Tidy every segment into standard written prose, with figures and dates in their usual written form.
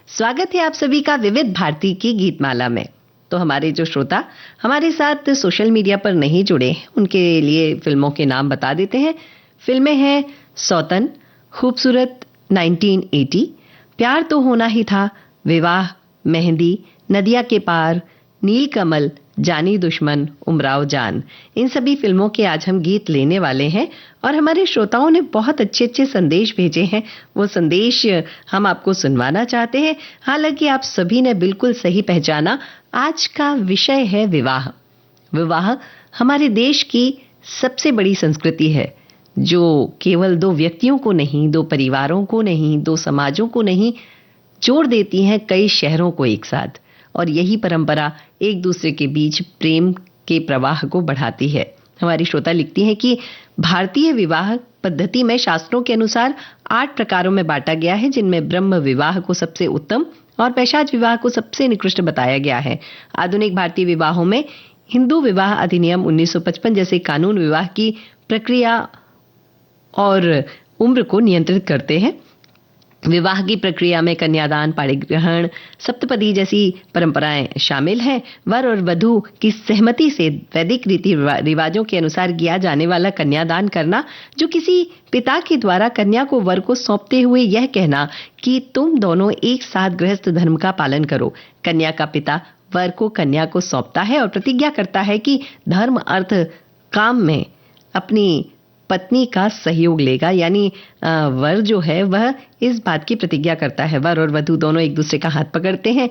स्वागत है आप सभी का विविध भारती की गीतमाला में। तो हमारे जो श्रोता हमारे साथ सोशल मीडिया पर नहीं जुड़े, उनके लिए फिल्मों के नाम बता देते हैं। फिल्में हैं सौतन, खूबसूरत, 1980, प्यार तो होना ही था, विवाह, मेहंदी, नदिया के पार, नीलकमल, जानी दुश्मन, उमराव जान। इन सभी फिल्मों के आज हम गीत लेने वाले हैं और हमारे श्रोताओं ने बहुत अच्छे अच्छे संदेश भेजे हैं। वो संदेश हम आपको सुनवाना चाहते हैं। हालांकि आप सभी ने बिल्कुल सही पहचाना, आज का विषय है विवाह। विवाह हमारे देश की सबसे बड़ी संस्कृति है, जो केवल दो व्यक्तियों को नहीं, दो परिवारों को नहीं, दो समाजों को नहीं, जोड़ देती है कई शहरों को एक साथ। और यही परंपरा एक दूसरे के बीच प्रेम के प्रवाह को बढ़ाती है। हमारी श्रोता लिखती हैं कि भारतीय विवाह पद्धति में शास्त्रों के अनुसार 8 प्रकारों में बांटा गया है, जिनमें ब्रह्म विवाह को सबसे उत्तम और पैशाच विवाह को सबसे निकृष्ट बताया गया है। आधुनिक भारतीय विवाहों में हिंदू विवाह अधिनियम 1955 जैसे कानून विवाह की प्रक्रिया और उम्र को नियंत्रित करते हैं। विवाह की प्रक्रिया में कन्यादान, पाणिग्रहण, सप्तपदी जैसी परंपराएं शामिल हैं। वर और वधू की सहमति से वैदिक रीति रिवाजों के अनुसार किया जाने वाला कन्यादान करना, जो किसी पिता के द्वारा कन्या को वर को सौंपते हुए यह कहना कि तुम दोनों एक साथ गृहस्थ धर्म का पालन करो। कन्या का पिता वर को कन्या को सौंपता है और प्रतिज्ञा करता है कि धर्म, अर्थ, काम में अपनी पत्नी का सहयोग लेगा। यानी वर जो है वह इस बात की प्रतिज्ञा करता है। वर और वधू दोनों एक दूसरे का हाथ पकड़ते हैं,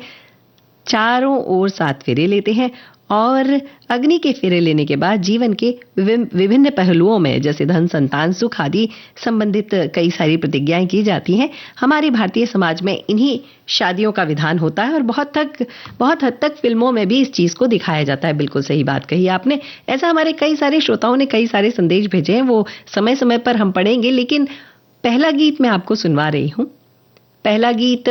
चारों ओर 7 फेरे लेते हैं और अग्नि के फेरे लेने के बाद जीवन के विभिन्न पहलुओं में, जैसे धन, संतान, सुख आदि संबंधित कई सारी प्रतिज्ञाएं की जाती हैं। हमारे भारतीय समाज में इन्हीं शादियों का विधान होता है और बहुत हद तक फिल्मों में भी इस चीज को दिखाया जाता है। बिल्कुल सही बात कही आपने। ऐसा हमारे कई सारे श्रोताओं ने कई सारे संदेश भेजे हैं, वो समय समय पर हम पढ़ेंगे, लेकिन पहला गीत मैं आपको सुनवा रही हूँ। पहला गीत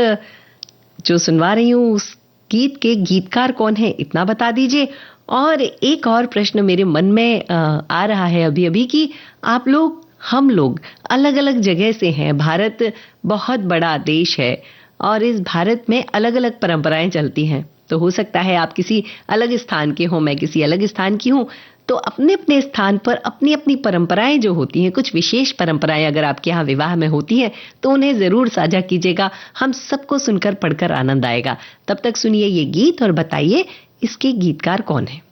जो सुनवा रही हूँ, उस गीत के गीतकार कौन है इतना बता दीजिए। और एक और प्रश्न मेरे मन में आ रहा है अभी अभी कि आप लोग, हम लोग अलग अलग जगह से हैं। भारत बहुत बड़ा देश है और इस भारत में अलग अलग परंपराएं चलती हैं। तो हो सकता है आप किसी अलग स्थान के हो, मैं किसी अलग स्थान की हूं, तो अपने अपने स्थान पर अपनी अपनी परंपराएं जो होती हैं, कुछ विशेष परंपराएं अगर आपके यहाँ विवाह में होती हैं तो उन्हें जरूर साझा कीजिएगा। हम सबको सुनकर पढ़कर आनंद आएगा। तब तक सुनिए ये गीत और बताइए इसके गीतकार कौन है।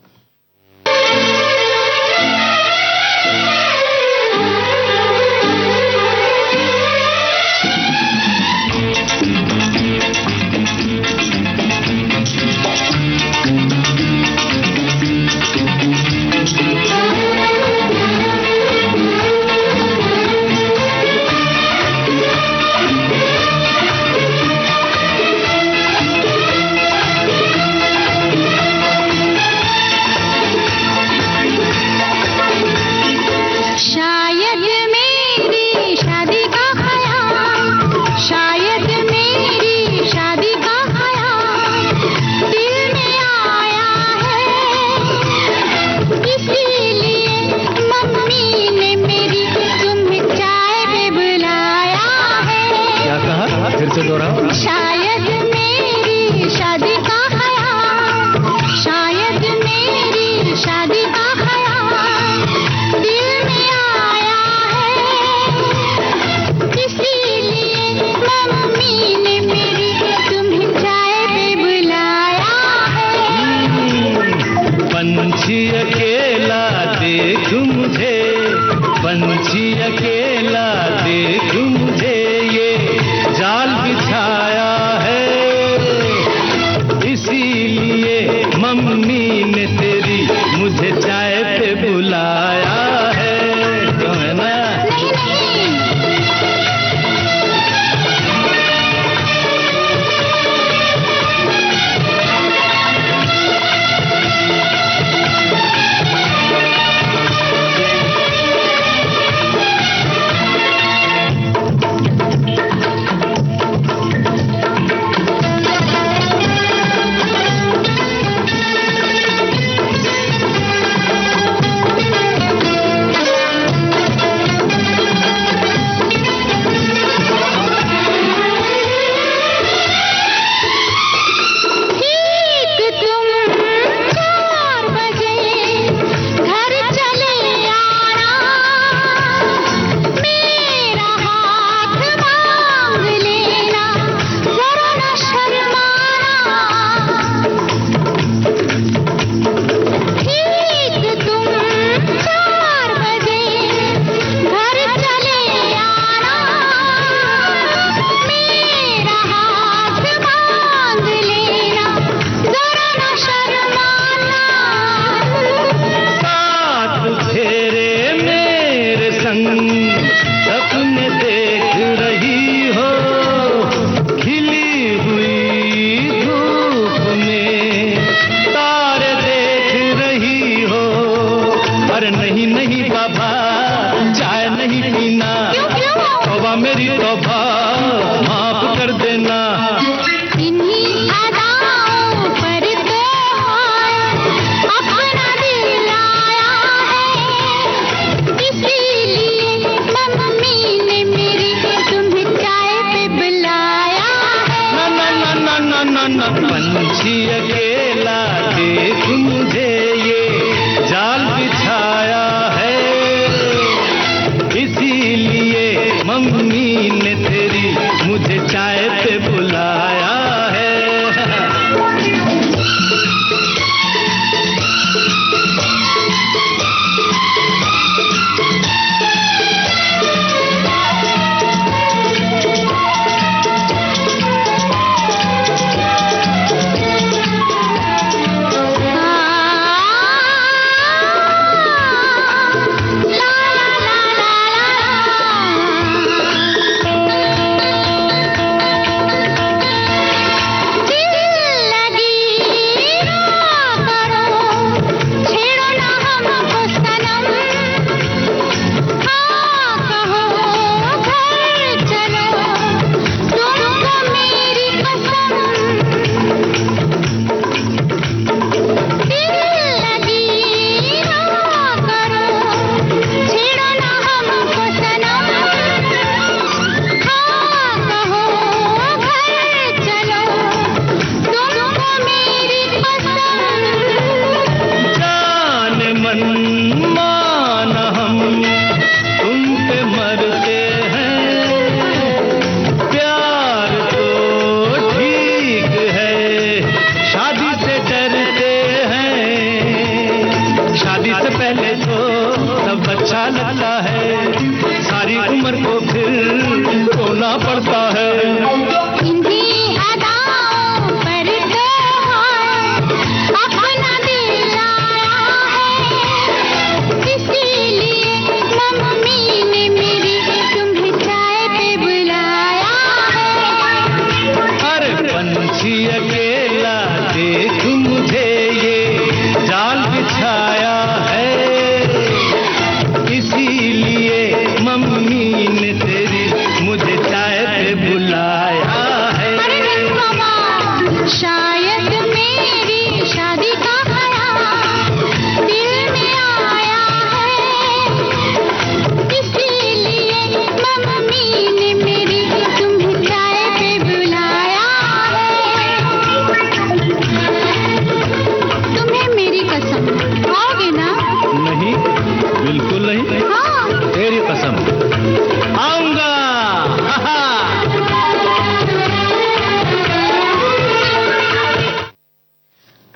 पंछी अकेला देख मुझे, ये जाल बिछाया है न पंछी अकेला देख मुझे ये जाल बिछाया है, इसीलिए मम्मी ने तेरी मुझे चाय पे बुलाया है।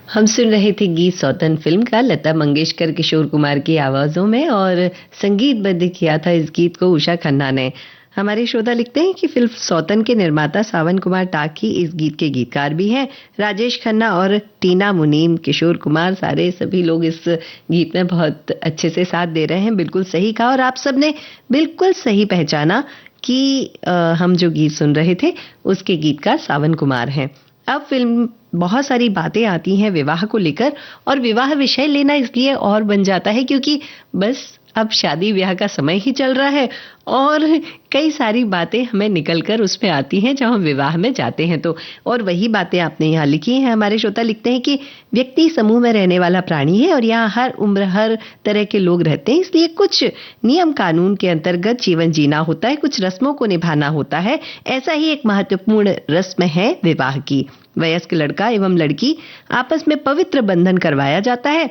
हम सुन रहे थे गीत सौतन फिल्म का, लता मंगेशकर किशोर कुमार की आवाजों में, और संगीतबद्ध किया था इस गीत को उषा खन्ना ने। हमारे श्रोता लिखते हैं कि फिल्म सौतन के निर्माता सावन कुमार टाकी इस गीत के गीतकार भी हैं। राजेश खन्ना और टीना मुनीम, किशोर कुमार, सारे सभी लोग इस गीत में बहुत अच्छे से साथ दे रहे हैं। बिल्कुल सही कहा, और आप सबने बिल्कुल सही पहचाना कि हम जो गीत सुन रहे थे उसके गीतकार सावन कुमार हैं। अब फिल्म बहुत सारी बातें आती हैं विवाह को लेकर, और विवाह विषय लेना इसलिए और बन जाता है क्योंकि बस अब शादी ब्याह का समय ही चल रहा है, और कई सारी बातें हमें निकलकर उसमें आती हैं जब हम विवाह में जाते हैं तो। और वही बातें आपने यहाँ लिखी हैं। हमारे श्रोता लिखते हैं कि व्यक्ति समूह में रहने वाला प्राणी है और यहाँ हर उम्र हर तरह के लोग रहते हैं, इसलिए कुछ नियम कानून के अंतर्गत जीवन जीना होता है, कुछ रस्मों को निभाना होता है। ऐसा ही एक महत्वपूर्ण रस्म है विवाह की। वयस्क लड़का एवं लड़की आपस में पवित्र बंधन करवाया जाता है,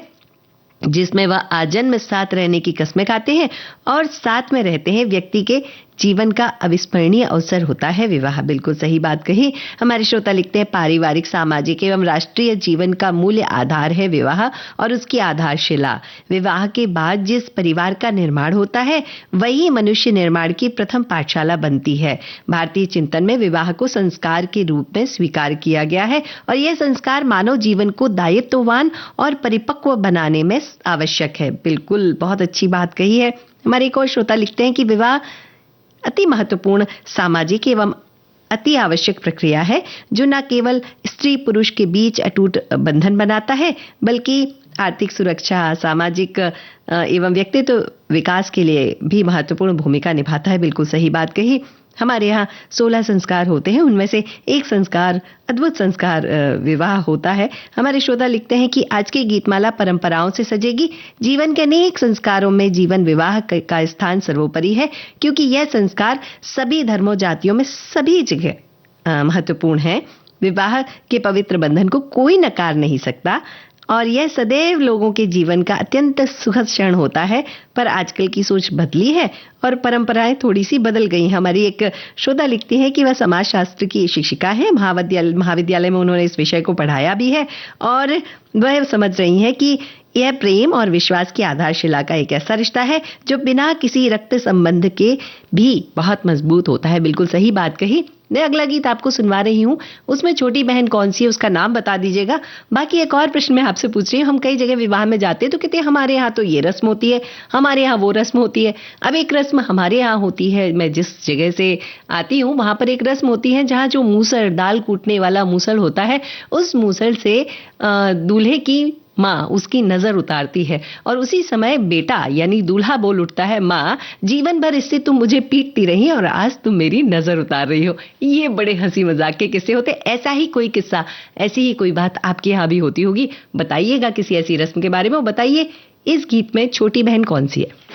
जिसमें वह आजन्म साथ रहने की कस्में खाते हैं और साथ में रहते हैं। व्यक्ति के जीवन का अविस्मरणीय अवसर होता है विवाह। बिल्कुल सही बात कही। हमारे श्रोता लिखते हैं पारिवारिक, सामाजिक एवं राष्ट्रीय जीवन का मूल्य आधार है विवाह और उसकी आधारशिला। विवाह के बाद जिस परिवार का निर्माण होता है वही मनुष्य निर्माण की प्रथम पाठशाला बनती है। भारतीय चिंतन में विवाह को संस्कार के रूप में स्वीकार किया गया है और यह संस्कार मानव जीवन को दायित्ववान और परिपक्व बनाने में आवश्यक है। बिल्कुल बहुत अच्छी बात कही है। हमारे एक और श्रोता लिखते हैं कि विवाह अति महत्वपूर्ण सामाजिक एवं अति आवश्यक प्रक्रिया है जो न केवल स्त्री पुरुष के बीच अटूट बंधन बनाता है बल्कि आर्थिक सुरक्षा, सामाजिक एवं व्यक्तित्व विकास के लिए भी महत्वपूर्ण भूमिका निभाता है। बिल्कुल सही बात कही। हमारे यहाँ 16 संस्कार होते हैं, उनमें से एक संस्कार, अद्भुत संस्कार विवाह होता है। हमारे श्रोता लिखते हैं कि आज की गीतमाला परंपराओं से सजेगी। जीवन के अनेक संस्कारों में जीवन विवाह का स्थान सर्वोपरि है, क्योंकि यह संस्कार सभी धर्मों जातियों में सभी जगह महत्वपूर्ण है। विवाह के पवित्र बंधन को कोई नकार नहीं सकता और यह सदैव लोगों के जीवन का अत्यंत सुखद क्षण होता है। पर आजकल की सोच बदली है और परंपराएं थोड़ी सी बदल गई। हमारी एक श्रोता लिखती है कि वह समाजशास्त्र की शिक्षिका है, महाविद्यालय में उन्होंने इस विषय को पढ़ाया भी है और वह समझ रही है कि यह प्रेम और विश्वास की आधारशिला का एक ऐसा रिश्ता है जो बिना किसी रक्त संबंध के भी बहुत मजबूत होता है। बिल्कुल सही बात कही। मैं अगला गीत आपको सुनवा रही हूँ, उसमें छोटी बहन कौन सी है उसका नाम बता दीजिएगा। बाकी एक और प्रश्न मैं आपसे पूछ रही हूँ, हम कई जगह विवाह में जाते हैं तो कहते हैं हमारे यहाँ तो ये रस्म होती है, हमारे यहाँ वो रस्म होती है। अब एक रस्म हमारे यहाँ होती है, मैं जिस जगह से आती हूँ वहां पर एक रस्म होती है जहाँ जो मूसल, दाल कूटने वाला मूसल होता है, उस मूसल से दूल्हे की माँ उसकी नजर उतारती है और उसी समय बेटा यानी दूल्हा बोल उठता है, माँ जीवन भर इससे तुम मुझे पीटती रही और आज तुम मेरी नजर उतार रही हो। ये बड़े हंसी मजाक के किस्से होते। ऐसा ही कोई किस्सा, ऐसी ही कोई बात आपके यहाँ भी होती होगी, बताइएगा किसी ऐसी रस्म के बारे में। बताइए इस गीत में छोटी बहन कौन सी है।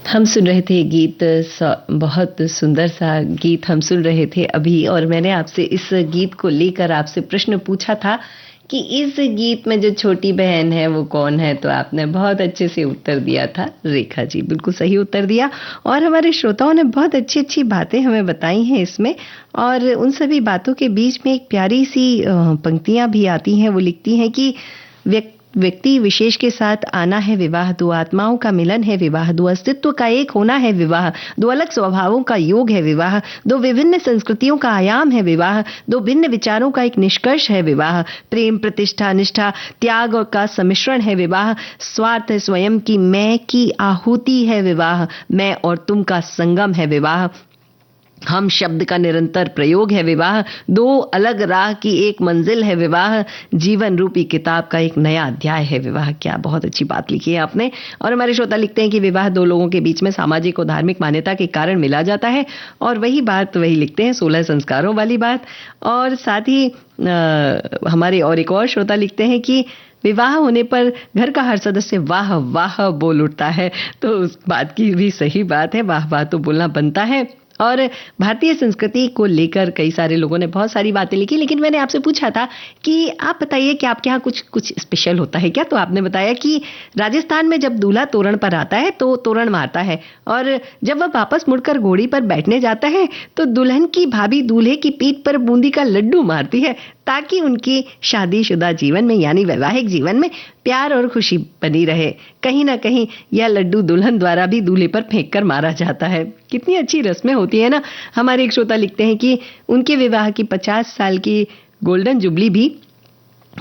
हम सुन रहे थे गीत, बहुत सुंदर सा गीत हम सुन रहे थे अभी, और मैंने आपसे इस गीत को लेकर आपसे प्रश्न पूछा था कि इस गीत में जो छोटी बहन है वो कौन है, तो आपने बहुत अच्छे से उत्तर दिया था रेखा जी, बिल्कुल सही उत्तर दिया। और हमारे श्रोताओं ने बहुत अच्छी अच्छी बातें हमें बताई हैं इसमें, और उन सभी बातों के बीच में एक प्यारी सी पंक्तियां भी आती हैं। वो लिखती हैं कि व्यक्ति विशेष के साथ आना है विवाह, दो आत्माओं का मिलन है विवाह, दो अस्तित्व का एक होना है विवाह, दो अलग स्वभावों का योग है विवाह, दो विभिन्न संस्कृतियों का आयाम है विवाह, दो भिन्न विचारों का एक निष्कर्ष है विवाह, प्रेम प्रतिष्ठा निष्ठा त्याग और का सम्मिश्रण है विवाह, स्वार्थ स्वयं की मैं की आहुति है विवाह, मैं और तुम का संगम है विवाह, हम शब्द का निरंतर प्रयोग है विवाह, दो अलग राह की एक मंजिल है विवाह, जीवन रूपी किताब का एक नया अध्याय है विवाह। क्या बहुत अच्छी बात लिखी है आपने। और हमारे श्रोता लिखते हैं कि विवाह दो लोगों के बीच में सामाजिक और धार्मिक मान्यता के कारण मिला जाता है, और वही बात वही लिखते हैं 16 संस्कारों वाली बात। और साथ ही हमारे और एक और श्रोता लिखते हैं कि विवाह होने पर घर का हर सदस्य वाह वाह बोल उठता है, तो उस बात की भी सही बात है, वाह वाह तो बोलना बनता है। और भारतीय संस्कृति को लेकर कई सारे लोगों ने बहुत सारी बातें लिखी, लेकिन मैंने आपसे पूछा था कि आप बताइए कि आपके यहाँ कुछ कुछ स्पेशल होता है क्या, तो आपने बताया कि राजस्थान में जब दूल्हा तोरण पर आता है तो तोरण मारता है, और जब वह वापस मुड़कर घोड़ी पर बैठने जाता है तो दुल्हन की भाभी दूल्हे की पीठ पर बूंदी का लड्डू मारती है, ताकि उनकी शादीशुदा जीवन में यानी वैवाहिक जीवन में प्यार और खुशी बनी रहे। कहीं ना कहीं यह लड्डू दुल्हन द्वारा भी दूल्हे पर फेंक कर मारा जाता है। कितनी अच्छी रस्में होती है ना। हमारे एक श्रोता लिखते हैं कि उनके विवाह की 50 साल की गोल्डन जुबली भी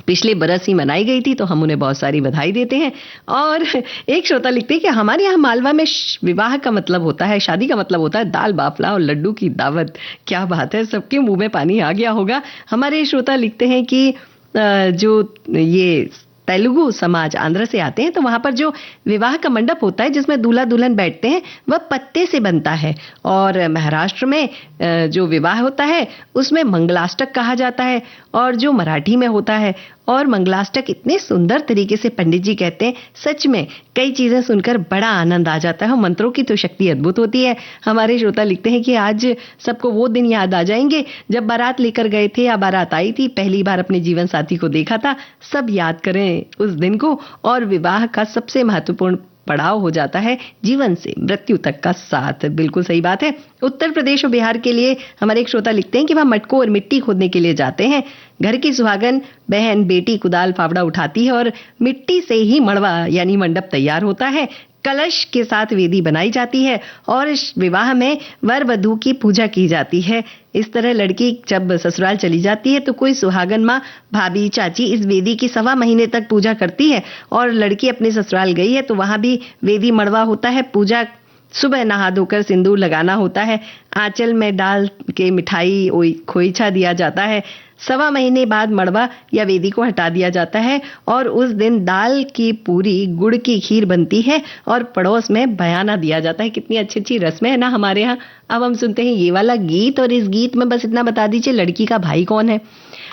पिछले बरस ही मनाई गई थी, तो हम उन्हें बहुत सारी बधाई देते हैं। और एक श्रोता लिखते हैं कि हमारे यहाँ मालवा में विवाह का मतलब होता है, शादी का मतलब होता है दाल बाफला और लड्डू की दावत। क्या बात है, सबके मुंह में पानी आ गया होगा। हमारे श्रोता लिखते हैं कि जो ये तेलुगु समाज आंध्र से आते हैं, तो वहां पर जो विवाह का मंडप होता है जिसमें दूल्हा दुल्हन बैठते हैं वह पत्ते से बनता है, और महाराष्ट्र में जो विवाह होता है उसमें मंगलाष्टक कहा जाता है, और जो मराठी में होता है। और मंगलाष्टक इतने सुंदर तरीके से पंडित जी कहते हैं, सच में कई चीजें सुनकर बड़ा आनंद आ जाता है। मंत्रों की तो शक्ति अद्भुत होती है। हमारे श्रोता लिखते हैं कि आज सबको वो दिन याद आ जाएंगे जब बारात लेकर गए थे या बारात आई थी, पहली बार अपने जीवन साथी को देखा था। सब याद करें उस दिन को। और विवाह का सबसे महत्वपूर्ण पड़ाव हो जाता है जीवन से मृत्यु तक का साथ। बिल्कुल सही बात है। उत्तर प्रदेश और बिहार के लिए हमारे एक श्रोता लिखते हैं कि वह मटकों और मिट्टी खोदने के लिए जाते हैं। घर की सुहागन बहन बेटी कुदाल फावड़ा उठाती है और मिट्टी से ही मड़वा यानी मंडप तैयार होता है। कलश के साथ वेदी बनाई जाती है और इस विवाह में वर वधू की पूजा की जाती है। इस तरह लड़की जब ससुराल चली जाती है तो कोई सुहागन माँ, भाभी, चाची इस वेदी की 1.25 महीने तक पूजा करती है, और लड़की अपने ससुराल गई है तो वहां भी वेदी मड़वा होता है। पूजा सुबह नहा धोकर सिंदूर लगाना होता है, आंचल में डाल के मिठाई खोइछा दिया जाता है। 1.25 महीने बाद मड़वा या वेदी को हटा दिया जाता है, और उस दिन दाल की पूरी, गुड़ की खीर बनती है और पड़ोस में बयाना दिया जाता है। कितनी अच्छी अच्छी रस्में है ना हमारे यहाँ। अब हम सुनते हैं ये वाला गीत, और इस गीत में बस इतना बता दीजिए लड़की का भाई कौन है।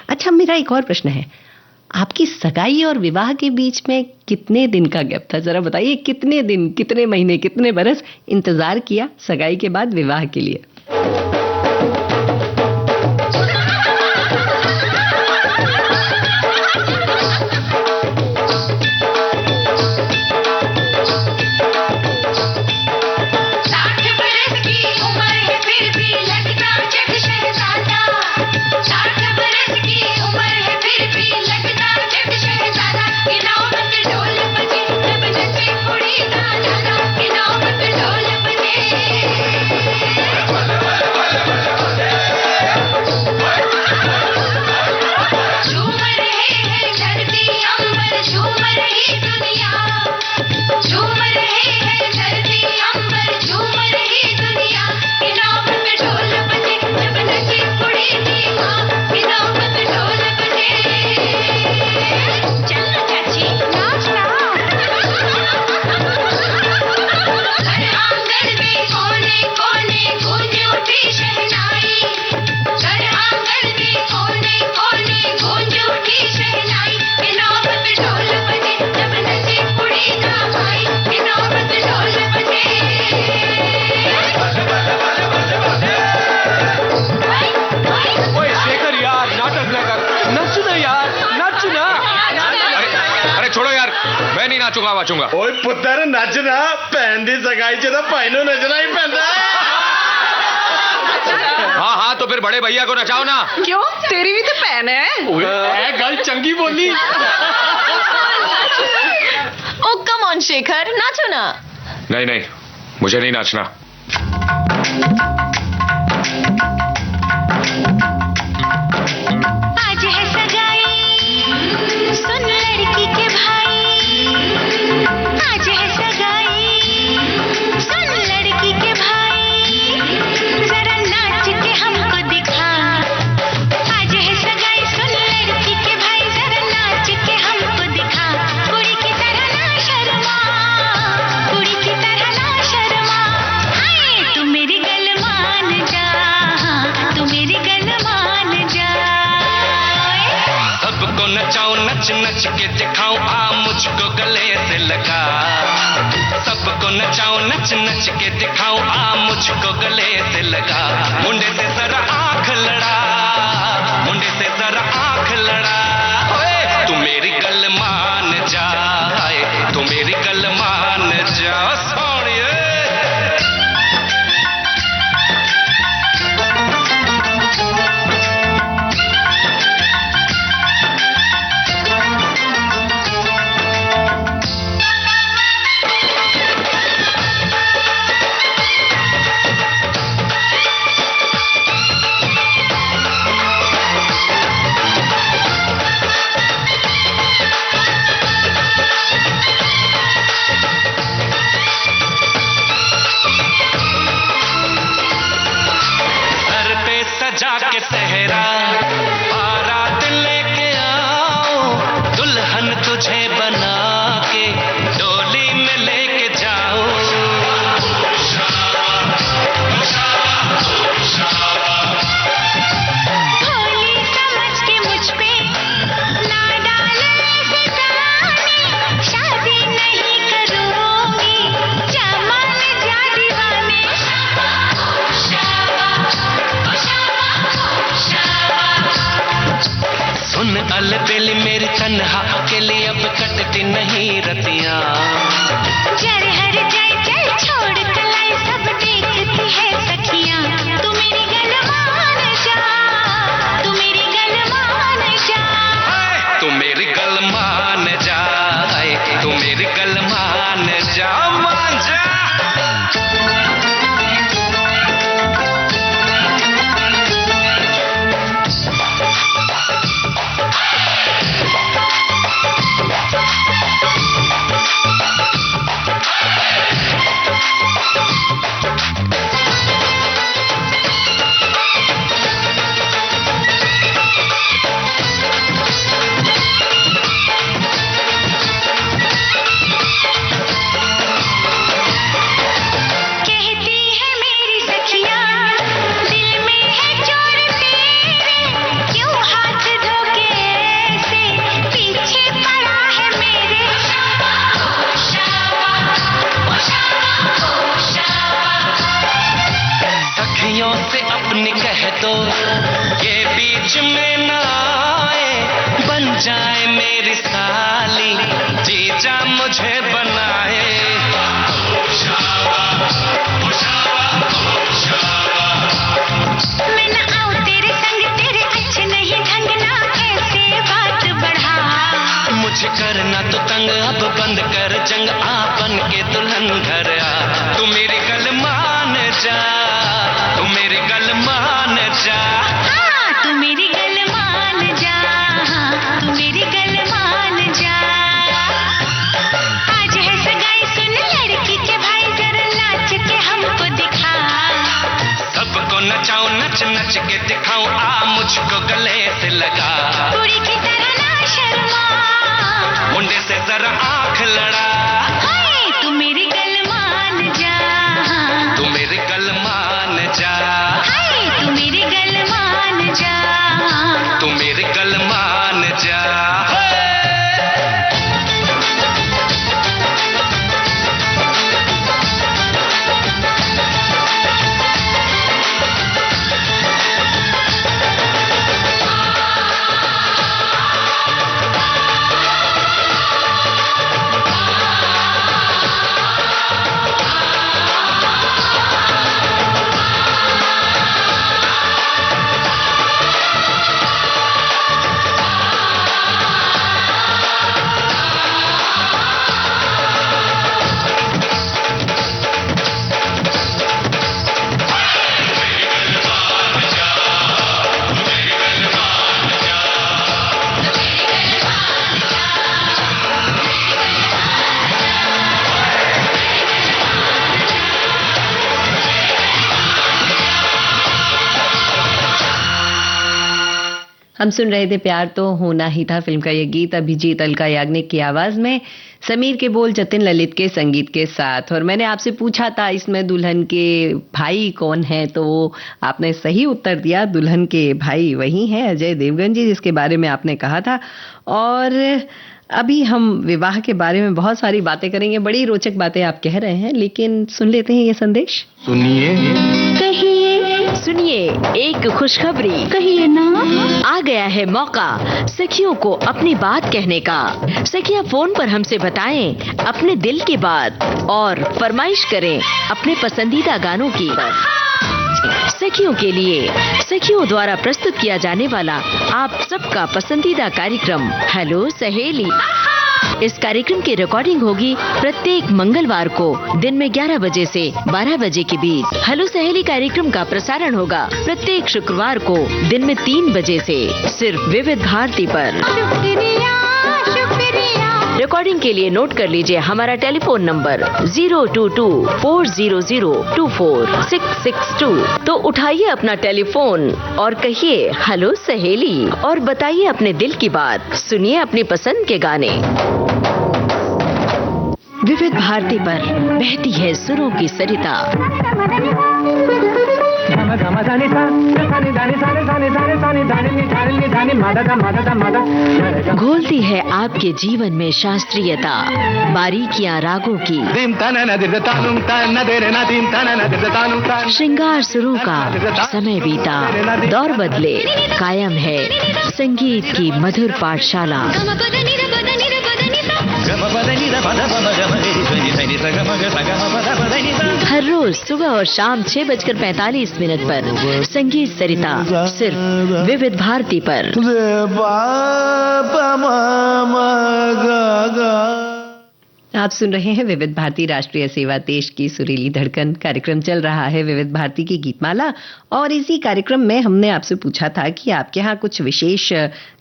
अच्छा, मेरा एक और प्रश्न है, आपकी सगाई और विवाह के बीच में कितने दिन का गैप था, जरा बताइए। कितने दिन, कितने महीने, कितने बरस इंतजार किया सगाई के बाद विवाह के लिए? नाचूंगा वाचूंगा। ओए पुत्र नचना भैन दी सगाई च तो भाई नूं नचना ही पैंदा। हाँ हाँ तो फिर बड़े भैया को नचाओ ना। क्यों, तेरी भी तो भैन है। ओए गल चंगी बोली। ओ कम ऑन शेखर, नाचो ना। नहीं नहीं, मुझे नहीं नाचना। आज है सगाई, सुन लड़की के भाई। आज है सगाई, सुन लड़की के भाई। जरा नाच के हमको दिखा। आज है सगाई, सुन लड़की के भाई। जरा नाच के हमको दिखा। कुड़ी की तरह ना शर्मा, कुड़ी की तरह ना शर्मा। हाय तू मेरी गल मान जा, तू मेरी गल मान जा। सबको नचाऊं, नच नच के दिखाऊं, आ मुझको गले से लगा। सबको नचाऊं, नच नच के दिखाऊं, आ मुझको गले से लगा। मुंडे से जरा आंख लड़ा, मुंडे से जरा आंख लड़ा। ओए तू मेरी गल मान जा, तू मेरी गल मान जा सोनिए। सर पे सजा के सेहरा, बारात लेके आओ। दुल्हन तुझे बना के डोली में लेके जाओ। भोली समझ के मुझ पे ना डाल ऐसे ताने। शादी नहीं करूंगी, जमाल जा दीवाने। सुन अलबेली मेरी तन्हा अकेली, अब कटती नहीं रतियां। जर हर जाए चल छोड़ कलाई, सब देखती है सखियां। तू मेरी गल मान जा, तू मेरी गल मान जा। तू मेरी गल मान जा, तू मेरी गल मान जा, मान जा। कहती है मेरी सखियां, दिल में है चोर तेरे। क्यों हाथ धोके ऐसे पीछे पड़ा है मेरे। सखियों से अपनी कह दो, ये बीच में ना आए। बन जाए मेरी साली, जीजा मुझे बनाए। मैं न आऊं तेरे संग, तेरे अच्छे नहीं ढंग ना ऐसे बात बढ़ा। मुझे करना तो तंग, अब बंद कर जंग, आ बन के दुल्हन घर आ। तू मेरी गल मान जा, तू मेरी गल मान जा। हाँ तू मेरी गल मान जा, तू मेरी गल मान जा। आज है सगाई, सुन लड़की के भाई। जरा नाच के हमको दिखा। सबको नचाऊं, नच नच के दिखाऊं, आ मुझको गले से लगा। कुड़ी की तरह ना शर्मा, मुंडे से जरा आंख लड़ा। हाय तू मेरी गल मान जा, तू मेरी गल मान जा। हाय तू मेरी गल मान हम सुन रहे थे प्यार तो होना ही था फिल्म का ये गीत, अभिजीत अलका याग्निक की आवाज में, समीर के बोल जतिन ललित के संगीत के साथ। और मैंने आपसे पूछा था इसमें दुल्हन के भाई कौन है, तो आपने सही उत्तर दिया, दुल्हन के भाई वही हैं अजय देवगन जी, जिसके बारे में आपने कहा था। और अभी हम विवाह के बारे में बहुत सारी बातें करेंगे, बड़ी रोचक बातें आप कह रहे हैं, लेकिन सुन लेते हैं ये संदेश। सुनिए सुनिए एक खुशखबरी, कहिए ना। आ गया है मौका सखियों को अपनी बात कहने का। सखियां फोन पर हमसे बताएं अपने दिल की बात और फरमाइश करें अपने पसंदीदा गानों की। सखियों के लिए सखियों द्वारा प्रस्तुत किया जाने वाला आप सबका पसंदीदा कार्यक्रम हेलो सहेली। इस कार्यक्रम की रिकॉर्डिंग होगी प्रत्येक मंगलवार को दिन में 11 बजे से 12 बजे के बीच। हेलो सहेली कार्यक्रम का प्रसारण होगा प्रत्येक शुक्रवार को दिन में 3 बजे से सिर्फ विविध भारती पर। शुक्रिया शुक्रिया। रिकॉर्डिंग के लिए नोट कर लीजिए हमारा टेलीफोन नंबर 022-400-24662। तो उठाइए अपना टेलीफोन और कहिए हेलो सहेली और बताइए अपने दिल की बात, सुनिए अपनी पसंद के गाने। विविध भारती पर बहती है सुरों की सरिता। घोलती है आपके जीवन में शास्त्रीयता, बारीकियां रागों की, श्रृंगार सुरों का। समय बीता दौर बदले, कायम है संगीत की मधुर पाठशाला। हर रोज सुबह और शाम 6:45 पर संगीत सरिता सिर्फ विविध भारती पर। आप सुन रहे हैं विविध भारती राष्ट्रीय सेवा, देश की सुरीली धड़कन। कार्यक्रम चल रहा है विविध भारती की गीतमाला, और इसी कार्यक्रम में हमने आपसे पूछा था कि आपके यहाँ कुछ विशेष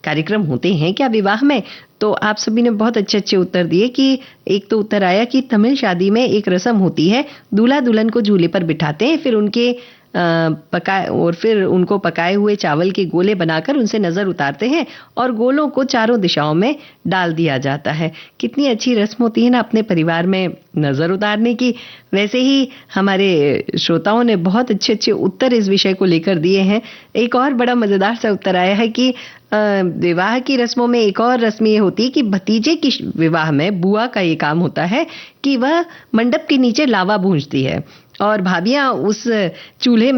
कार्यक्रम होते हैं क्या विवाह में। तो आप सभी ने बहुत अच्छे अच्छे उत्तर दिए। कि एक तो उत्तर आया कि तमिल शादी में एक रस्म होती है, दूल्हा दुल्हन को झूले पर बिठाते हैं, फिर उनको पकाए हुए चावल के गोले बनाकर उनसे नजर उतारते हैं और गोलों को चारों दिशाओं में डाल दिया जाता है। कितनी अच्छी रस्म होती है ना अपने परिवार में नजर उतारने की। वैसे ही हमारे श्रोताओं ने बहुत अच्छे अच्छे उत्तर इस विषय को लेकर दिए हैं। एक और बड़ा मजेदार सा उत्तर आया है कि विवाह की रस्मों में एक और रस्म ये होती है कि भतीजे की विवाह में बुआ का ये काम होता है कि वह मंडप के नीचे लावा भूंजती है और भाभियां उस चूल्हे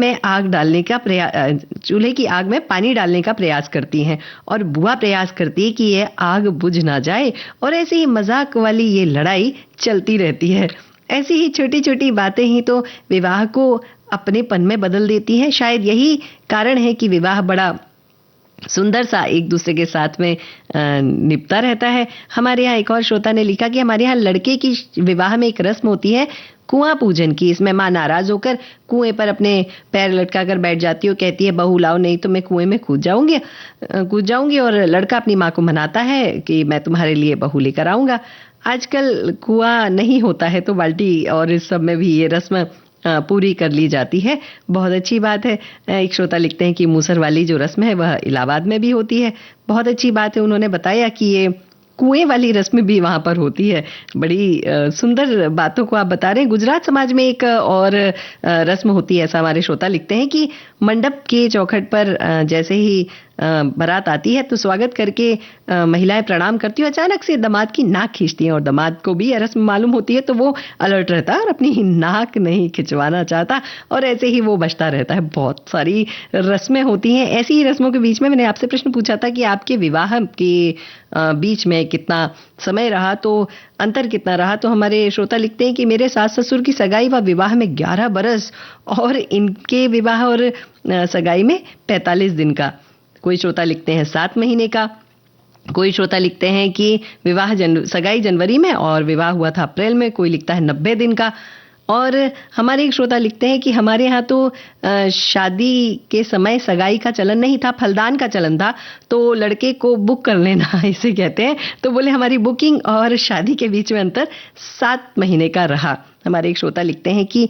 की आग में पानी डालने का प्रयास करती हैं और बुआ प्रयास करती है कि ये आग बुझ ना जाए, और ऐसे ही मजाक वाली ये लड़ाई चलती रहती है। ऐसी ही छोटी छोटी बातें ही तो विवाह को अपनेपन में बदल देती हैं। शायद यही कारण है कि विवाह बड़ा सुंदर सा एक दूसरे के साथ में निपटा रहता है। हमारे यहाँ एक और श्रोता ने लिखा कि हमारे यहाँ लड़के की विवाह में एक रस्म होती है कुआं पूजन की। इसमें माँ नाराज होकर कुएं पर अपने पैर लटका कर बैठ जाती है, कहती है बहू लाओ नहीं तो मैं कुएं में कूद जाऊंगी, और लड़का अपनी माँ को मनाता है कि मैं तुम्हारे लिए बहू लेकर आऊंगा। आजकल कुआं नहीं होता है तो बाल्टी और इस सब में भी ये रस्म पूरी कर ली जाती है। बहुत अच्छी बात है। एक श्रोता लिखते हैं कि मूसर वाली जो रस्म है वह इलाहाबाद में भी होती है। बहुत अच्छी बात है। उन्होंने बताया कि ये कुएं वाली रस्म भी वहां पर होती है। बड़ी सुंदर बातों को आप बता रहे हैं। गुजरात समाज में एक और रस्म होती है, ऐसा हमारे श्रोता लिखते हैं कि मंडप के चौखट पर जैसे ही बारात आती है तो स्वागत करके महिलाएं प्रणाम करती हैं, अचानक से दामाद की नाक खींचती हैं और दामाद को भी यह रस्म मालूम होती है तो वो अलर्ट रहता है और अपनी नाक नहीं खिंचवाना चाहता, और ऐसे ही वो बचता रहता है। बहुत सारी रस्में होती हैं। ऐसी ही रस्मों के बीच में मैंने आपसे प्रश्न पूछा था कि आपके विवाह के बीच में कितना समय रहा, तो अंतर कितना रहा। तो हमारे श्रोता लिखते हैं कि मेरे सास ससुर की सगाई व विवाह में 11 बरस और इनके विवाह और सगाई में 45 दिन का। कोई श्रोता लिखते हैं 7 महीने का। कोई श्रोता लिखते हैं कि सगाई जनवरी में और विवाह हुआ था अप्रैल में। कोई लिखता है 90 दिन का। और हमारे एक श्रोता लिखते हैं कि हमारे यहाँ तो शादी के समय सगाई का चलन नहीं था, फलदान का चलन था, तो लड़के को बुक कर लेना इसे कहते हैं। तो बोले हमारी बुकिंग और शादी के बीच में अंतर 7 महीने का रहा। हमारे एक श्रोता लिखते हैं कि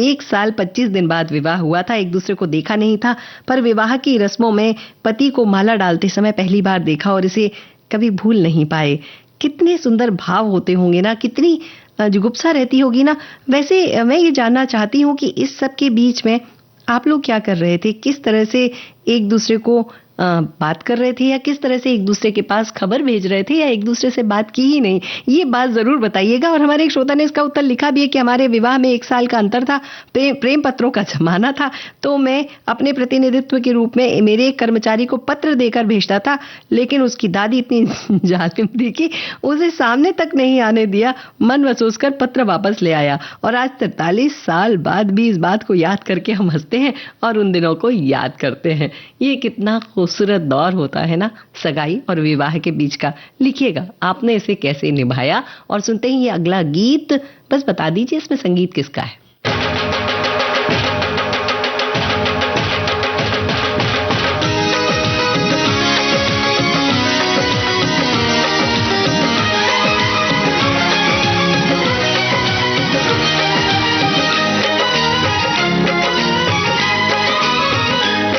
1 साल 25 दिन बाद विवाह हुआ था, एक दूसरे को देखा नहीं था, पर विवाह की रस्मों में पति को माला डालते समय पहली बार देखा और इसे कभी भूल नहीं पाए। कितने सुंदर भाव होते होंगे ना, कितनी जुगुप्सा रहती होगी ना। वैसे मैं ये जानना चाहती हूँ कि इस सब के बीच में आप लोग क्या कर रहे थे? किस तरह से एक दूसरे को बात कर रहे थे, या किस तरह से एक दूसरे के पास खबर भेज रहे थे, या एक दूसरे से बात की ही नहीं? ये बात जरूर बताइएगा। और हमारे एक श्रोता ने इसका उत्तर लिखा भी है कि हमारे विवाह में 1 साल का अंतर था, प्रेम पत्रों का जमाना था, तो मैं अपने प्रतिनिधित्व के रूप में मेरे एक कर्मचारी को पत्र देकर भेजता था, लेकिन उसकी दादी इतनी जालिम थी कि उसे सामने तक नहीं आने दिया। मन महसूस कर पत्र वापस ले आया और आज 43 साल बाद भी इस बात को याद करके हम हंसते हैं और उन दिनों को याद करते हैं। ये कितना खूबसूरत दौर होता है ना, सगाई और विवाह के बीच का। लिखिएगा आपने इसे कैसे निभाया। और सुनते ही ये अगला गीत, बस बता दीजिए इसमें संगीत किसका है।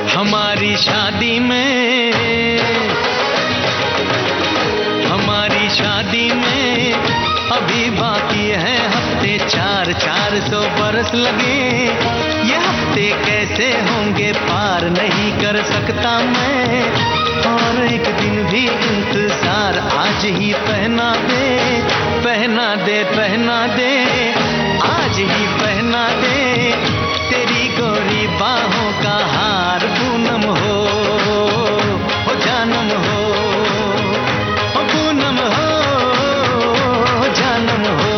हमारी शादी में अभी बाकी है हफ्ते 400 बरस लगे। ये हफ्ते कैसे होंगे पार नहीं कर सकता मैं, और एक दिन भी इंतजार आज ही पहना दे, पहना दे, पहना दे, आज ही पहना दे। तेरी गोरी बाहों का हार पूनम हो जानम हो, पूनम हो जानम हो।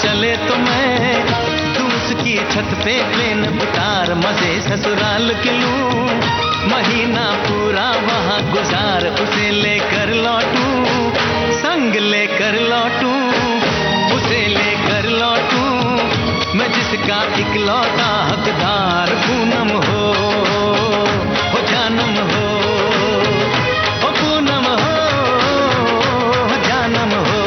चले तो मैं दूस की छत पे प्लेन उतार, मजे ससुराल के लूं, महीना पूरा वहाँ गुजार, उसे लेकर लौटूं, संग लेकर लौटूं, उसे लेकर लौटूं, मैं जिसका इकलौता हकदार पूनम हो जानम हो, पूनम हो जानम हो।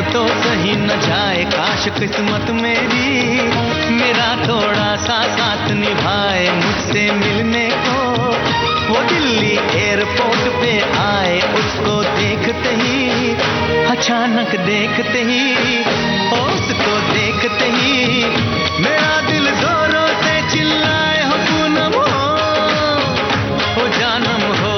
तो सही न जाए काश किस्मत मेरी, मेरा थोड़ा सा साथ निभाए, मुझसे मिलने को वो दिल्ली एयरपोर्ट पे आए, उसको देखते ही अचानक देखते ही उसको देखते ही मेरा दिल जोरों से चिल्लाए, हो पूनम हो जानम हो।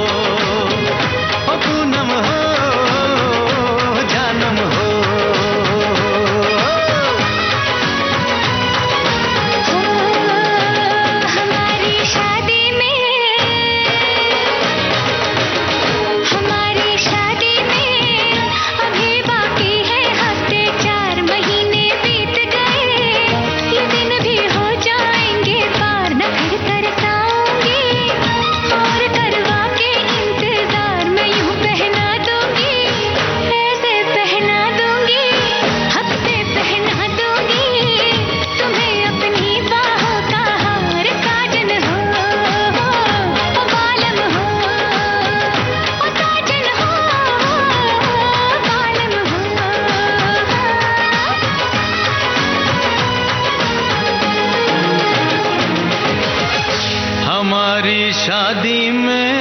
हमारी शादी में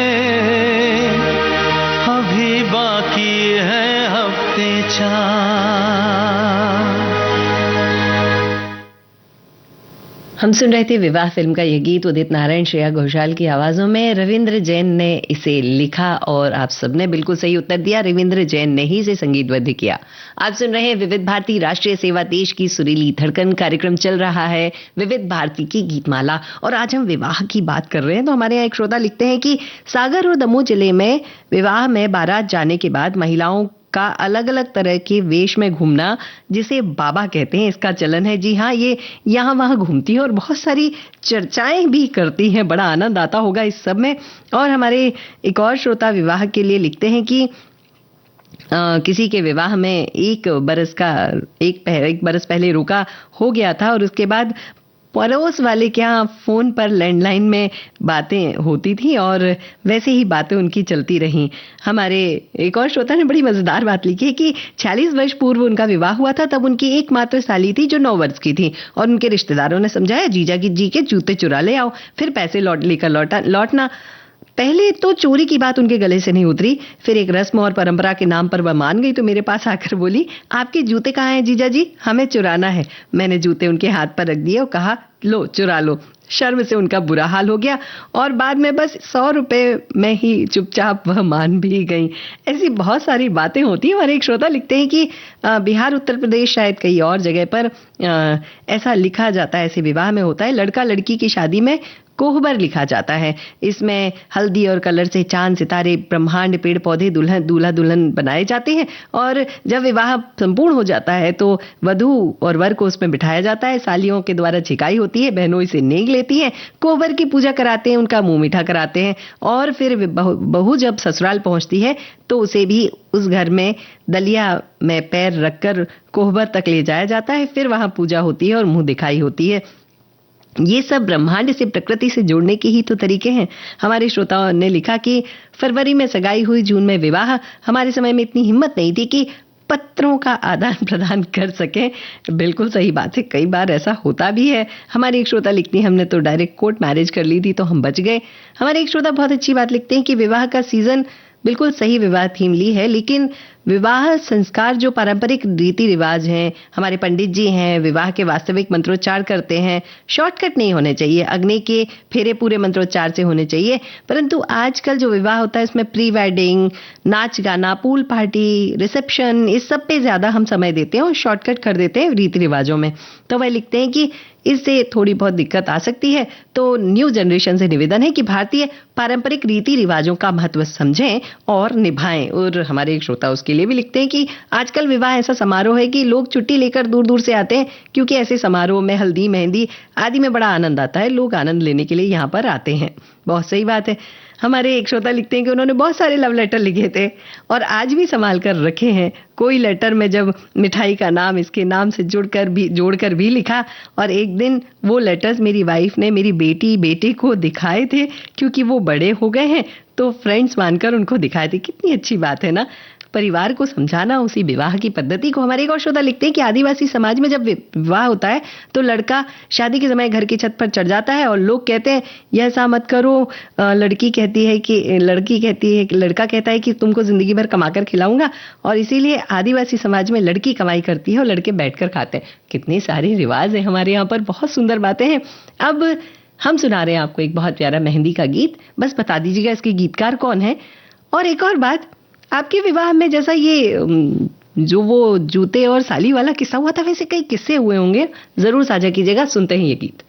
अभी बाकी है हफ्ते 4। हम सुन रहे थे विवाह फिल्म का यह गीत उदित नारायण श्रेया घोषाल की आवाजों में। रविंद्र जैन ने इसे लिखा और आप सबने बिल्कुल सही उत्तर दिया, रविंद्र जैन ने ही इसे संगीतबद्ध किया। आप सुन रहे हैं विविध भारती राष्ट्रीय सेवा, देश की सुरीली धड़कन। कार्यक्रम चल रहा है विविध भारती की गीतमाला और आज हम विवाह की बात कर रहे हैं। तो हमारे यहाँ एक श्रोता लिखते हैं कि सागर और दमोह जिले में विवाह में बारात जाने के बाद महिलाओं का अलग अलग तरह के वेश में घूमना, जिसे बाबा कहते हैं, इसका चलन है। जी हाँ, ये यहाँ वहाँ घूमती है और बहुत सारी चर्चाएं भी करती हैं। बड़ा आनंद आता होगा इस सब में। और हमारे एक और श्रोता विवाह के लिए लिखते हैं कि किसी के विवाह में एक बरस पहले रुका हो गया था और उसके बाद पड़ोस वाले के यहाँ फोन पर लैंडलाइन में बातें होती थी और वैसे ही बातें उनकी चलती रहीं। हमारे एक और श्रोता ने बड़ी मजेदार बात लिखी है कि 46 वर्ष पूर्व उनका विवाह हुआ था। तब उनकी एकमात्र साली थी जो 9 वर्ष की थी और उनके रिश्तेदारों ने समझाया जीजा जी के जूते चुरा ले आओ, फिर पैसे लेकर लौटना। पहले तो चोरी की बात उनके गले से नहीं उतरी, फिर एक रस्म और परंपरा के नाम पर वह मान गई तो मेरे पास आकर बोली, आपके जूते कहाँ हैं जीजा जी, हमें चुराना है। मैंने जूते उनके हाथ पर रख दिए और कहा लो चुरा लो। शर्म से उनका बुरा हाल हो गया और बाद में बस 100 रुपए में ही चुपचाप वह मान भी गई। ऐसी बहुत सारी बातें होती हैं। और एक श्रोता लिखते हैं कि बिहार, उत्तर प्रदेश, शायद कई और जगह पर ऐसा लिखा जाता है, ऐसे विवाह में होता है, लड़का लड़की की शादी में कोहबर लिखा जाता है। इसमें हल्दी और कलर से चांद, सितारे, ब्रह्मांड, पेड़ पौधे, दूल्हा दुल्हन बनाए जाते हैं और जब विवाह संपूर्ण हो जाता है तो वधू और वर को उसमें बिठाया जाता है। सालियों के द्वारा छिकाई होती है, बहनों इसे नेग लेती हैं, कोहबर की पूजा कराते हैं, उनका मुंह मीठा कराते हैं और फिर बहू जब ससुराल पहुंचती है तो उसे भी उस घर में दलिया में पैर रखकर कोहबर तक ले जाया जाता है। फिर वहां पूजा होती है और मुंह दिखाई होती है। ये सब ब्रह्मांड से, प्रकृति से जोड़ने के ही तो तरीके हैं। हमारे श्रोताओं ने लिखा कि फरवरी में सगाई हुई, जून में विवाह। हमारे समय में इतनी हिम्मत नहीं थी कि पत्रों का आदान प्रदान कर सके। बिल्कुल सही बात है, कई बार ऐसा होता भी है। हमारी एक श्रोता लिखती है, हमने तो डायरेक्ट कोर्ट मैरिज कर ली थी तो हम बच गए। हमारे एक श्रोता बहुत अच्छी बात लिखते हैं कि विवाह का सीजन, बिल्कुल सही विवाह थीम ली है, लेकिन विवाह संस्कार जो पारंपरिक रीति रिवाज हैं, हमारे पंडित जी हैं, विवाह के वास्तविक मंत्रोच्चार करते हैं, शॉर्टकट नहीं होने चाहिए, अग्नि के फेरे पूरे मंत्रोच्चार से होने चाहिए। परंतु आजकल जो विवाह होता है इसमें प्री वेडिंग, नाच गाना, पूल पार्टी, रिसेप्शन, इस सब पे ज्यादा हम समय देते हैं और शॉर्टकट कर देते हैं रीति रिवाजों में। तो वह लिखते हैं कि इससे थोड़ी बहुत दिक्कत आ सकती है। तो न्यू जनरेशन से निवेदन है कि भारतीय पारंपरिक रीति रिवाजों का महत्व समझें और निभाएं। और हमारे एक श्रोता उसके लिए भी लिखते हैं कि आजकल विवाह ऐसा समारोह है कि लोग छुट्टी लेकर दूर दूर से आते हैं, क्योंकि ऐसे समारोह में हल्दी, मेहंदी आदि में बड़ा आनंद आता है। लोग आनंद लेने के लिए यहाँ पर आते हैं। बहुत सही बात है। हमारे एक श्रोता लिखते हैं कि उन्होंने बहुत सारे लव लेटर लिखे थे और आज भी संभाल कर रखे हैं। कोई लेटर में जब मिठाई का नाम इसके नाम से जोड़कर भी लिखा और एक दिन वो लेटर्स मेरी वाइफ ने मेरी बेटे को दिखाए थे, क्योंकि वो बड़े हो गए हैं तो फ्रेंड्स मानकर उनको दिखाए थे। कितनी अच्छी बात है ना, परिवार को समझाना, उसी विवाह की पद्धति को। हमारे एक और श्रोता लिखते हैं कि आदिवासी समाज में जब विवाह होता है तो लड़का शादी के समय घर की छत पर चढ़ जाता है और लोग कहते हैं यह ऐसा मत करो। लड़का कहता है कि तुमको जिंदगी भर कमाकर खिलाऊंगा, और इसीलिए आदिवासी समाज में लड़की कमाई करती है और लड़के बैठकर खाते हैं। कितने सारे रिवाज हैं हमारे यहाँ पर, बहुत सुंदर बातें हैं। अब हम सुना रहे हैं आपको एक बहुत प्यारा मेहंदी का गीत। बस बता दीजिएगा इसके गीतकार कौन है। और एक और बात, आपके विवाह में जैसा ये जो वो जूते और साली वाला किस्सा हुआ था, वैसे कई किस्से हुए होंगे, जरूर साझा कीजिएगा। सुनते हैं ये गीत।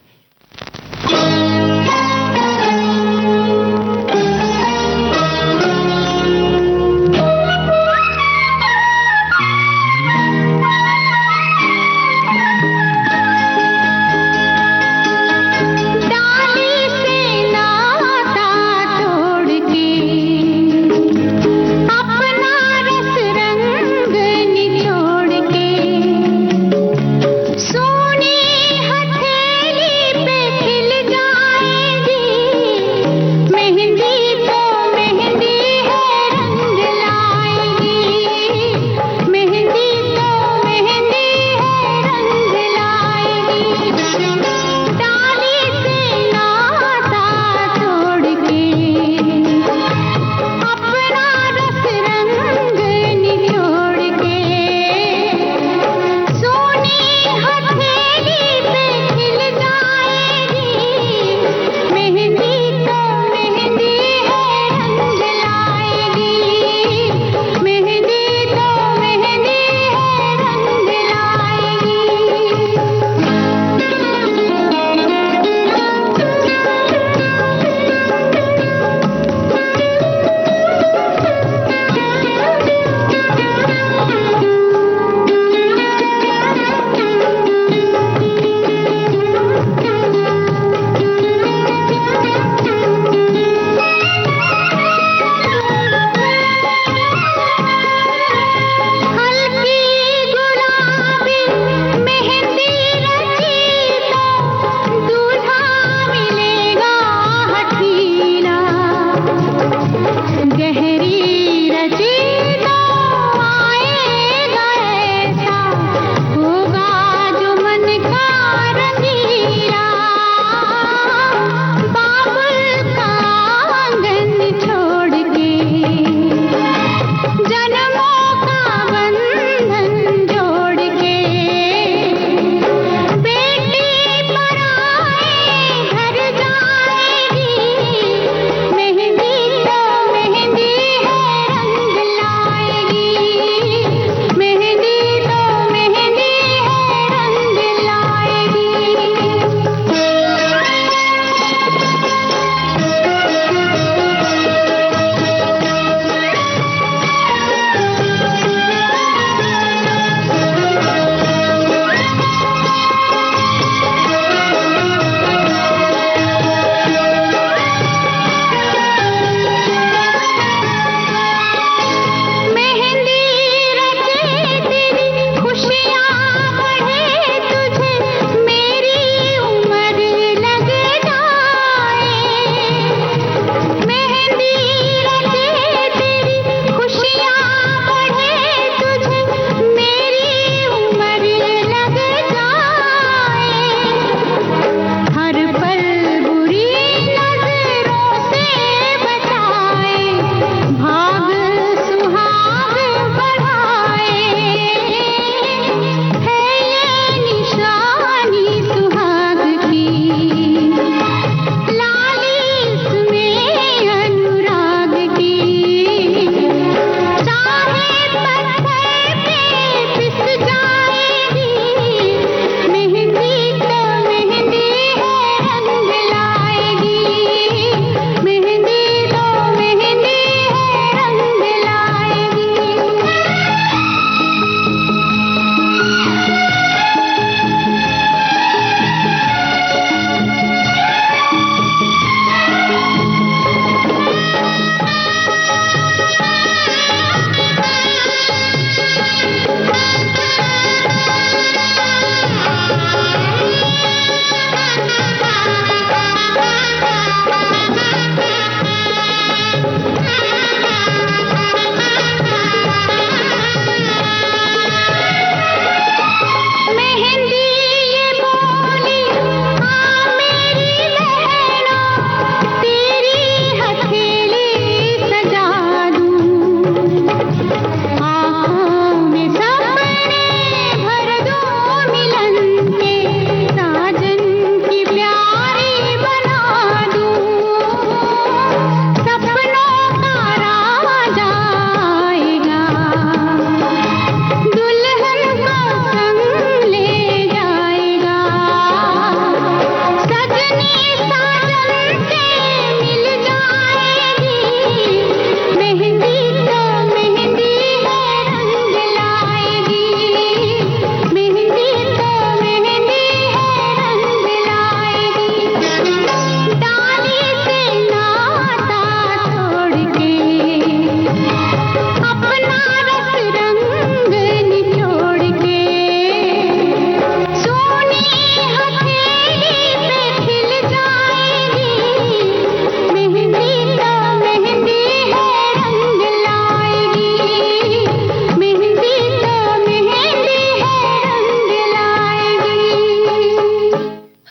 सोने हथेली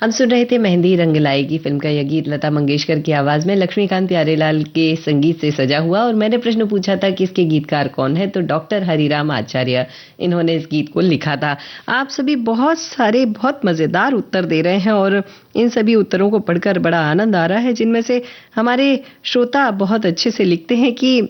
हम सुन रहे थे मेहंदी रंग लाएगी फिल्म का यह गीत लता मंगेशकर की आवाज में लक्ष्मीकांत प्यारेलाल के संगीत से सजा हुआ। और मैंने प्रश्न पूछा था कि इसके गीतकार कौन है, तो डॉक्टर हरिराम आचार्य इन्होंने इस गीत को लिखा था। आप सभी बहुत सारे बहुत मजेदार उत्तर दे रहे हैं और इन सभी उत्तरों को पढ़कर बड़ा आनंद आ रहा है, जिनमें से हमारे श्रोता बहुत अच्छे से लिखते हैं कि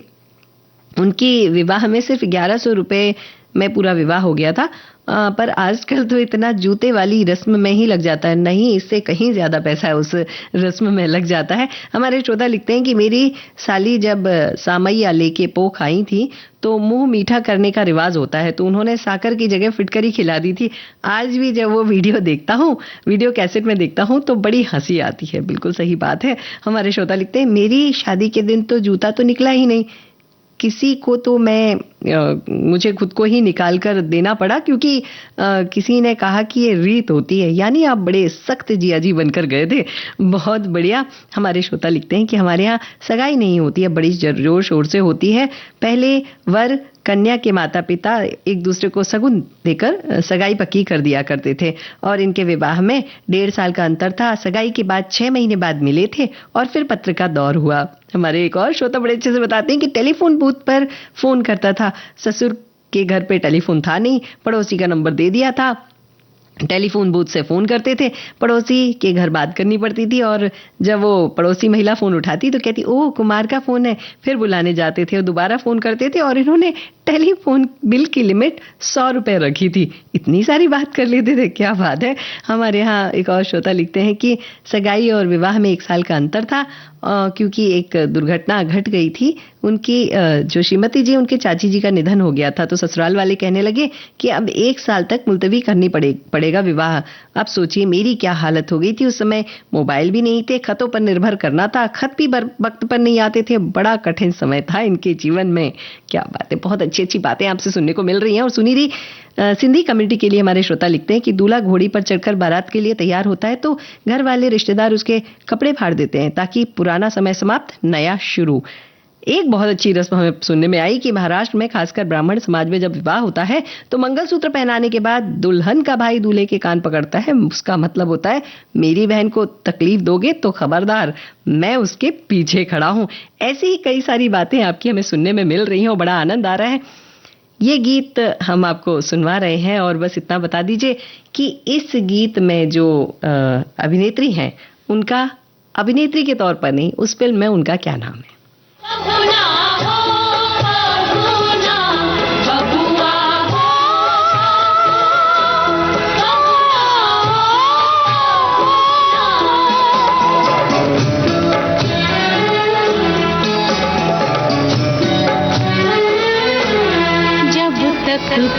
उनकी विवाह में सिर्फ 1100 रुपए में पूरा विवाह हो गया था, पर आजकल तो इतना जूते वाली रस्म में ही लग जाता है। नहीं, इससे कहीं ज्यादा पैसा है उस रस्म में लग जाता है। हमारे श्रोता लिखते हैं कि मेरी साली जब सामैया लेके पोख आई थी तो मुंह मीठा करने का रिवाज होता है, तो उन्होंने साकर की जगह फिटकरी खिला दी थी। आज भी जब वो वीडियो देखता हूँ, वीडियो कैसेट में देखता हूँ, तो बड़ी हंसी आती है। बिल्कुल सही बात है। हमारे श्रोता लिखते हैं मेरी शादी के दिन तो जूता तो निकला ही नहीं, किसी को तो मुझे खुद को ही निकाल कर देना पड़ा, क्योंकि किसी ने कहा कि ये रीत होती है। यानी आप बड़े सख्त जियाजी बनकर गए थे। बहुत बढ़िया। हमारे श्रोता लिखते हैं कि हमारे यहाँ सगाई नहीं होती है, बड़ी जोर शोर से होती है। पहले वर कन्या के माता पिता एक दूसरे को सगुन देकर सगाई पक्की कर दिया करते थे और इनके विवाह में 1.5 साल का अंतर था। सगाई के बाद 6 महीने बाद मिले थे और फिर पत्र का दौर हुआ। हमारे एक और श्रोता बड़े अच्छे से बताते हैं कि टेलीफोन बूथ पर फोन करता था। ससुर के घर पे टेलीफोन था नहीं, पड़ोसी का नंबर दे दिया था। टेलीफोन बूथ से फोन करते थे, पड़ोसी के घर बात करनी पड़ती थी और जब वो पड़ोसी महिला फोन उठाती तो कहती ओह कुमार का फोन है, फिर बुलाने जाते थे और दोबारा फोन करते थे और इन्होंने टेलीफोन बिल की लिमिट 100 रुपए रखी थी। इतनी सारी बात कर लेते थे, क्या बात है। हमारे यहाँ एक और श्रोता लिखते हैं कि सगाई और विवाह में 1 साल का अंतर था, क्योंकि एक दुर्घटना घट गई थी। उनकी जो श्रीमती जी, उनके चाची जी का निधन हो गया था, तो ससुराल वाले कहने लगे कि अब 1 साल तक मुलतवी करनी पड़ेगा विवाह। अब सोचिए मेरी क्या हालत हो गई थी। उस समय मोबाइल भी नहीं थे, खतों पर निर्भर करना था, खत भी वक्त पर नहीं आते थे। बड़ा कठिन समय था इनके जीवन में। क्या बात है, बहुत अच्छी अच्छी बातें आपसे सुनने को मिल रही हैं। और सुनीति सिंधी कम्युनिटी के लिए हमारे श्रोता लिखते हैं कि दूल्हा घोड़ी पर चढ़कर बारात के लिए तैयार होता है तो घर वाले रिश्तेदार उसके कपड़े फाड़ देते हैं ताकि पुराना समय समाप्त, नया शुरू। एक बहुत अच्छी रस्म हमें सुनने में आई कि महाराष्ट्र में खासकर ब्राह्मण समाज में जब विवाह होता है तो मंगलसूत्र पहनाने के बाद दुल्हन का भाई दूल्हे के कान पकड़ता है। उसका मतलब होता है मेरी बहन को तकलीफ दोगे तो खबरदार, मैं उसके पीछे खड़ा हूं। ऐसी ही कई सारी बातें आपकी हमें सुनने में मिल रही हैं और बड़ा आनंद आ रहा है। ये गीत हम आपको सुनवा रहे हैं और बस इतना बता दीजिए कि इस गीत में जो अभिनेत्री हैं, उनका अभिनेत्री के तौर पर नहीं, उस फिल्म में उनका क्या नाम है।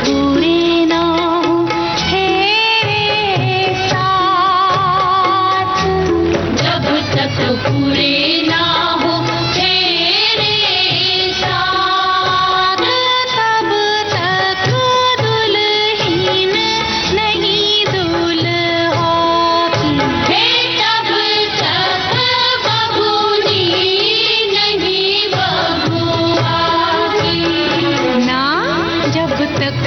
पूरे ना हो तेरे साथ, जब तक पूरे ना हो तेरे साथ, तब तक दुल्हन नहीं दुल्हा की, तब तक बबूनी नहीं बबुआ की ना, जब तक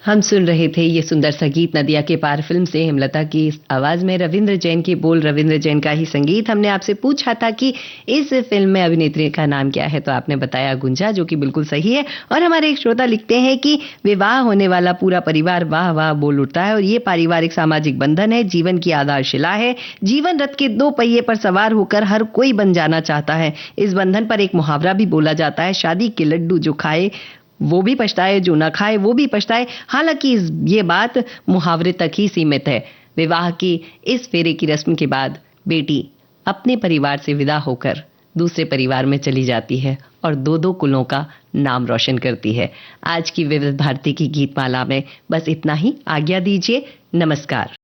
हम सुन रहे थे ये सुंदर सा गीत नदिया के पार फिल्म से, हेमलता की इस आवाज में रविंद्र जैन के बोल, रविंद्र जैन का ही संगीत। हमने आपसे पूछा था कि इस फिल्म में अभिनेत्री का नाम क्या है, तो आपने बताया गुंजा, जो कि बिल्कुल सही है। और हमारे एक श्रोता लिखते हैं कि विवाह होने वाला पूरा परिवार वाह वाह बोल उठता है, और ये पारिवारिक सामाजिक बंधन है, जीवन की आधारशिला है। जीवन रथ के 2 पहिए पर सवार होकर हर कोई बन जाना चाहता है। इस बंधन पर एक मुहावरा भी बोला जाता है, शादी के लड्डू जो खाए वो भी पछताए, जो ना खाए वो भी पछताए। हालांकि ये बात मुहावरे तक ही सीमित है। विवाह की इस फेरे की रस्म के बाद बेटी अपने परिवार से विदा होकर दूसरे परिवार में चली जाती है और 2-2 कुलों का नाम रोशन करती है। आज की विविध भारती की गीतमाला में बस इतना ही। आज्ञा दीजिए, नमस्कार।